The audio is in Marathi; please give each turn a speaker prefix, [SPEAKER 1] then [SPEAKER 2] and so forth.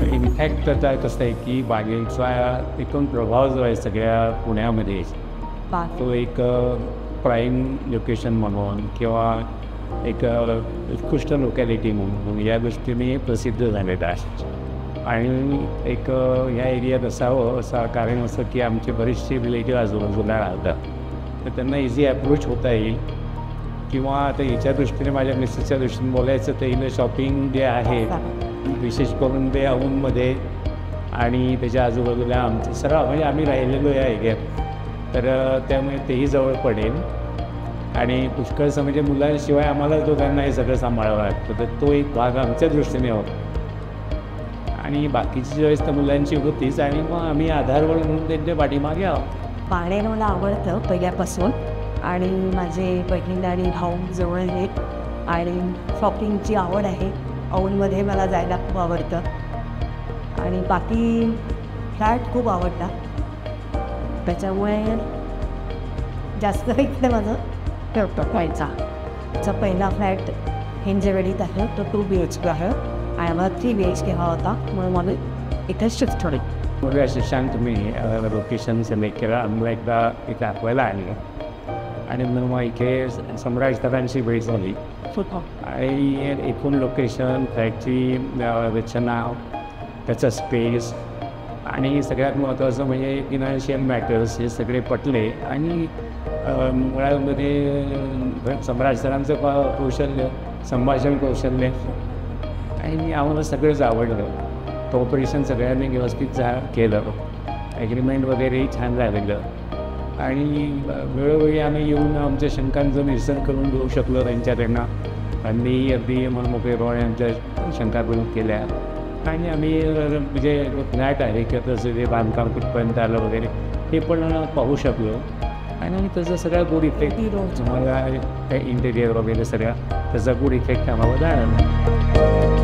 [SPEAKER 1] इम्पॅक्ट आता कसं आहे की बागेचा एकूण प्रभाव जो आहे सगळ्या पुण्यामध्ये तो एक प्राईम लोकेशन म्हणून किंवा एक उत्कृष्ट लोकॅलिटी म्हणून या दृष्टीने प्रसिद्ध झालेलं आहे. आणि एक ह्या एरियात असावं असं कारण असं की आमचे बरेचसे रिलेटिव्ह आजूबाजूला राहतात, तर त्यांना इझी अप्रोच होता येईल. किंवा आता याच्या दृष्टीने माझ्या मिसेसच्या दृष्टीने बोलायचं तर इथं शॉपिंग जे आहे विशेष करून ते औंधमध्ये आणि त्याच्या आजूबाजूला आमचं सर्व म्हणजे आम्ही राहिलेलो या एरियात, तर त्यामुळे तेही जवळ पडेल. आणि पुष्कळसं म्हणजे मुलांशिवाय आम्हाला दोघांना हे सगळं सांभाळावं लागतं, तर तो एक भाग आमच्या दृष्टीने होता. आणि बाकीची ज्यावेळेस तर मुलांची होतीच आणि मग आम्ही आधारवड म्हणून त्यांच्या पाठीमागे आहोत.
[SPEAKER 2] पाण्यानं मला आवडतं पहिल्यापासून आणि माझे बहीण आणि भाऊ जवळ आहेत आणि शॉपिंगची आवड आहे. औंधमध्ये मला जायला खूप आवडतं आणि बाकी फ्लॅट खूप आवडतात, त्याच्यामुळे जास्त इकडे माझं ठरतं व्हायचा. त्याचा पहिला फ्लॅट हिंजवेडीत आहे, तो 2 BHK आहे आणि आम्हाला 3 BHK हवा होता, म्हणून मला इथे शिफ्ट होईल.
[SPEAKER 1] मग शिक्षण तुम्ही लोकेशन सिलेक्ट केलं, आम्हाला एकदा इथे दाखवायला आणलं आणि मग इथे सम्राटकरांची भेट झाली आणि एकूण लोकेशन, फ्लॅटची रचना, त्याचा स्पेस आणि सगळ्यात महत्त्वाचं म्हणजे फिनान्शियल मॅटर्स हे सगळे पटले. आणि मुळामध्ये सम्राटकरांचं कौशल्य, संभाषण कौशल्य आणि आम्हाला सगळंच आवडलं. कॉपरेशन सगळ्यांनी व्यवस्थित केलं, ॲग्रीमेंट वगैरेही छान झालेलं आणि वेळोवेळी आम्ही येऊन आमच्या शंकांचं निरसन करून देऊ शकलो त्यांच्याकडनं. त्यांनी अगदी मनमोकळेपणे आमच्या शंका दूर केल्या आणि आम्ही म्हणजे फ्लॅट आहे किंवा तसं ते बांधकाम कुठपर्यंत आलं वगैरे हे पण पाहू शकलो. आणि तसं सगळा गुड इफेक्ट तुम्हाला इंटेरियर वगैरे सगळा त्याचा गुड इफेक्ट आम्हाला जाणवला.